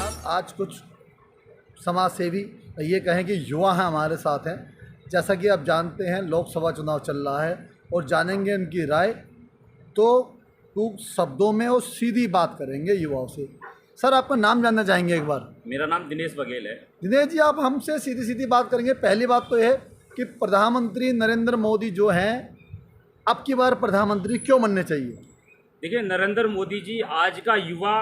साथ आज कुछ समाज सेवी ये कहें कि युवा हैं हमारे साथ हैं। जैसा कि आप जानते हैं लोकसभा चुनाव चल रहा है और जानेंगे उनकी राय। तो टूक शब्दों में और सीधी बात करेंगे युवाओं से। सर, आपका नाम जानना चाहेंगे एक बार। मेरा नाम दिनेश बघेल है। दिनेश जी, आप हमसे सीधी सीधी बात करेंगे। पहली बात तो यह कि प्रधानमंत्री नरेंद्र मोदी जो हैं, अब की बार प्रधानमंत्री क्यों बनने चाहिए? देखिए, नरेंद्र मोदी जी आज का युवा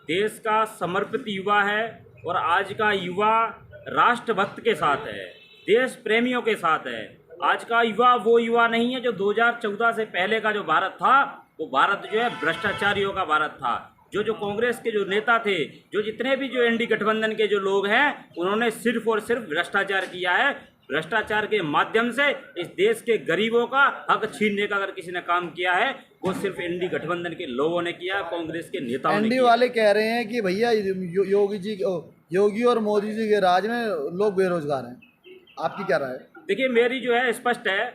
देश का समर्पित युवा है और आज का युवा राष्ट्रभक्त के साथ है, देश प्रेमियों के साथ है। आज का युवा वो युवा नहीं है जो 2014 से पहले का जो भारत था, वो भारत जो है भ्रष्टाचारियों का भारत था। जो कांग्रेस के जो नेता थे, जो जितने भी जो एनडी गठबंधन के जो लोग हैं, उन्होंने सिर्फ और सिर्फ भ्रष्टाचार किया है। भ्रष्टाचार के माध्यम से इस देश के गरीबों का हक छीनने का अगर किसी ने काम किया है, वो सिर्फ एनडी गठबंधन के लोगों ने किया, कांग्रेस के नेताओं ने एनडी किया। वाले कह रहे हैं कि भैया योगी और मोदी जी के राज में लोग बेरोजगार हैं। आपकी क्या राय है? देखिए, मेरी जो है स्पष्ट है,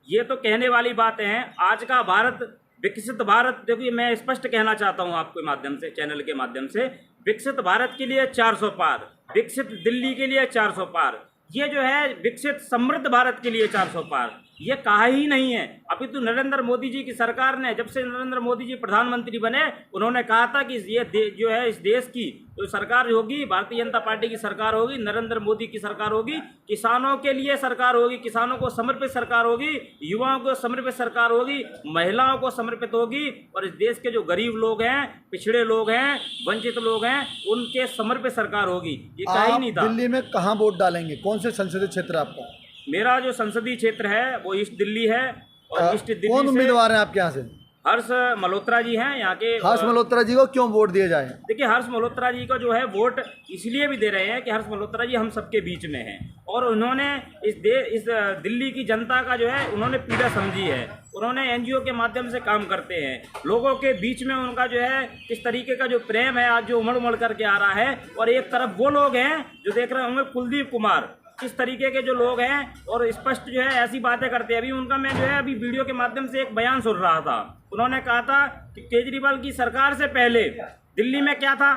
ये तो कहने वाली बातें हैं। आज का भारत विकसित भारत, देखिए मैं स्पष्ट कहना चाहता हूँ आपके माध्यम से, चैनल के माध्यम से, विकसित भारत के लिए 400 पार, विकसित दिल्ली के लिए 400 पार, ये जो है विकसित समृद्ध भारत के लिए 400 पार, ये कहा ही नहीं है। अभी तो नरेंद्र मोदी जी की सरकार ने, जब से नरेंद्र मोदी जी प्रधानमंत्री बने, उन्होंने कहा था कि ये जो है इस देश की जो सरकार होगी, भारतीय जनता पार्टी की सरकार होगी, नरेंद्र मोदी की सरकार होगी, किसानों के लिए सरकार होगी, किसानों को समर्पित सरकार होगी, युवाओं को समर्पित सरकार होगी, महिलाओं को समर्पित होगी और इस देश के जो गरीब लोग हैं, पिछड़े लोग हैं, वंचित लोग हैं, उनके समर्पित सरकार होगी। ये कहा ही नहीं था। दिल्ली में कहाँ वोट डालेंगे? कौन से संसदीय क्षेत्र आपका? मेरा जो संसदीय क्षेत्र है वो ईस्ट दिल्ली है और ईस्ट दिल्ली कौन उम्मीदवार हैं आपके यहाँ से? हर्ष मल्होत्रा जी हैं यहाँ के। हर्ष मल्होत्रा जी को क्यों वोट दिया जाए? देखिए, हर्ष मल्होत्रा जी को जो है वोट इसलिए भी दे रहे हैं कि हर्ष मल्होत्रा जी हम सबके बीच में हैं और उन्होंने इस दिल्ली की जनता का जो है उन्होंने पीड़ा समझी है। उन्होंने एनजीओ के माध्यम से काम करते हैं, लोगों के बीच में उनका जो है किस तरीके का जो प्रेम है आज जो उमड़ उमड़ करके आ रहा है। और एक तरफ वो लोग हैं जो देख रहे होंगे कुलदीप कुमार, किस तरीके के जो लोग हैं और स्पष्ट जो है ऐसी बातें करते हैं। अभी उनका मैं जो है अभी वीडियो के माध्यम से एक बयान सुन रहा था। उन्होंने कहा था कि केजरीवाल की सरकार से पहले दिल्ली में क्या था।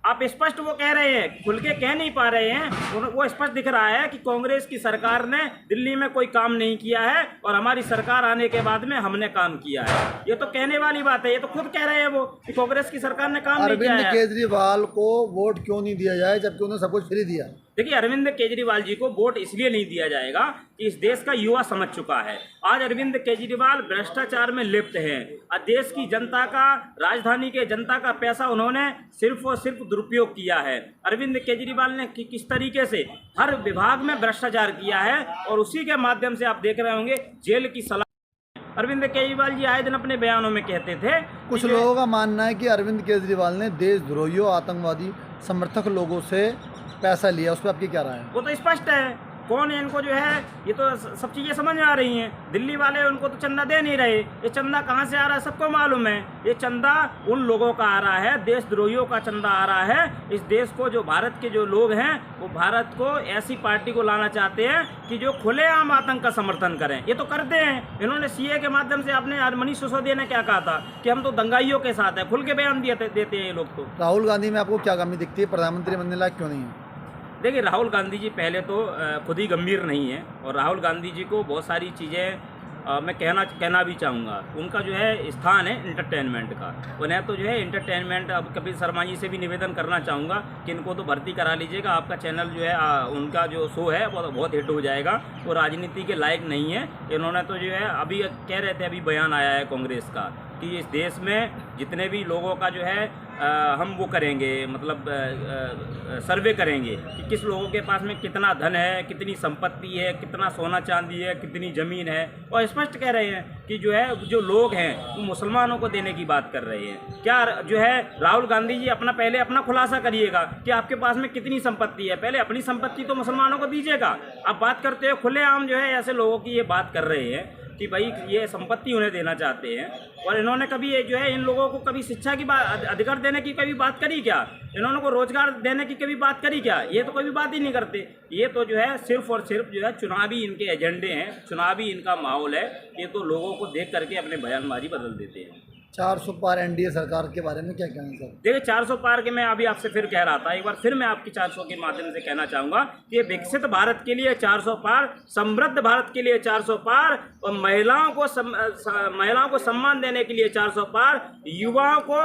आप स्पष्ट वो कह रहे हैं, खुल के कह नहीं पा रहे हैं। वो स्पष्ट दिख रहा है कि कांग्रेस की सरकार ने दिल्ली में कोई काम नहीं किया है और हमारी सरकार आने के बाद में हमने काम किया है। ये तो कहने वाली बात है, ये तो खुद कह रहे हैं वो कि कांग्रेस की सरकार ने काम नहीं किया है। अरविंद केजरीवाल को वोट क्यों नहीं दिया जाए जबकि उन्होंने सब कुछ फ्री दिया? देखिए, अरविंद केजरीवाल जी को वोट इसलिए नहीं दिया जाएगा कि इस देश का युवा समझ चुका है। आज अरविंद केजरीवाल भ्रष्टाचार में लिप्त हैं। देश की जनता का, राजधानी के जनता का पैसा उन्होंने सिर्फ और सिर्फ दुरुपयोग किया है। अरविंद केजरीवाल ने किस तरीके से हर विभाग में भ्रष्टाचार किया है और उसी के माध्यम से आप देख रहे होंगे जेल की सलाह अरविंद केजरीवाल जी आए दिन अपने बयानों में कहते थे। कुछ लोगों का मानना है कि अरविंद केजरीवाल ने देशद्रोहियों, आतंकवादी समर्थक लोगों से पैसा लिया। उस पर आपकी क्या राय है? वो तो स्पष्ट है कौन है। इनको जो है ये तो सब चीज़ें समझ में आ रही हैं। दिल्ली वाले उनको तो चंदा दे नहीं रहे। ये चंदा कहाँ से आ रहा है सबको मालूम है। ये चंदा उन लोगों का आ रहा है, देशद्रोहियों का चंदा आ रहा है। इस देश को, जो भारत के जो लोग हैं, वो भारत को ऐसी पार्टी को लाना चाहते हैं कि जो खुलेआम आतंक का समर्थन करें। ये तो करते हैं। इन्होंने सीए के माध्यम से, आपने मनीष सिसोदिया ने क्या कहा था कि हम तो दंगाइयों के साथ हैं, खुल के बयान देते हैं ये लोग। तो राहुल गांधी में आपको क्या कमी दिखती है? प्रधानमंत्री बनने लायक क्यों नहीं है? देखिए, राहुल गांधी जी पहले तो खुद ही गंभीर नहीं है और राहुल गांधी जी को बहुत सारी चीज़ें मैं कहना भी चाहूँगा। उनका जो है स्थान है इंटरटेनमेंट का। उन्हें तो जो है इंटरटेनमेंट, अब कपिल शर्मा जी से भी निवेदन करना चाहूँगा कि इनको तो भर्ती करा लीजिएगा। आपका चैनल जो है उनका जो शो है वो बहुत हिट हो जाएगा। वो राजनीति के लायक नहीं है। इन्होंने तो जो है अभी कह रहे थे, अभी बयान आया है कांग्रेस का कि इस देश में जितने भी लोगों का जो है हम वो करेंगे, मतलब सर्वे करेंगे कि किस लोगों के पास में कितना धन है, कितनी संपत्ति है, कितना सोना चांदी है, कितनी ज़मीन है। और स्पष्ट कह रहे हैं कि जो है जो लोग हैं वो मुसलमानों को देने की बात कर रहे हैं। क्या जो है राहुल गांधी जी पहले अपना खुलासा करिएगा कि आपके पास में कितनी संपत्ति है। पहले अपनी संपत्ति तो मुसलमानों को दीजिएगा। आप बात करते हो खुलेआम जो है ऐसे लोगों की ये बात कर रहे हैं कि भाई ये संपत्ति उन्हें देना चाहते हैं। और इन्होंने कभी ये जो है इन लोगों को कभी शिक्षा की बात, अधिकार देने की कभी बात करी क्या? इन्होंने को रोजगार देने की कभी बात करी क्या? ये तो कभी बात ही नहीं करते। ये तो जो है सिर्फ और सिर्फ जो है चुनावी इनके एजेंडे हैं, चुनावी इनका माहौल है। ये तो लोगों को देख करके अपने बयानबाजी बदल देते हैं। 400 पार एनडीए सरकार के बारे में क्या कहना सर? देखिए 400 पार के मैं अभी आपसे फिर कह रहा था, एक बार फिर मैं आपकी 400 के माध्यम से कहना चाहूँगा कि ये विकसित भारत के लिए 400 पार, समृद्ध भारत के लिए 400 पार, और महिलाओं को सम्मान देने के लिए 400 पार, युवाओं को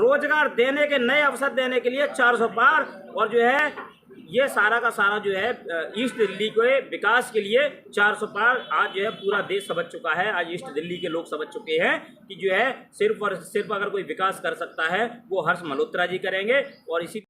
रोजगार देने के नए अवसर देने के लिए 400 पार, और जो है ये सारा का सारा जो है ईस्ट दिल्ली के विकास के लिए 400 पार। आज जो है पूरा देश समझ चुका है, आज ईस्ट दिल्ली के लोग समझ चुके हैं कि जो है सिर्फ और सिर्फ अगर कोई विकास कर सकता है वो हर्ष मल्होत्रा जी करेंगे। और इसी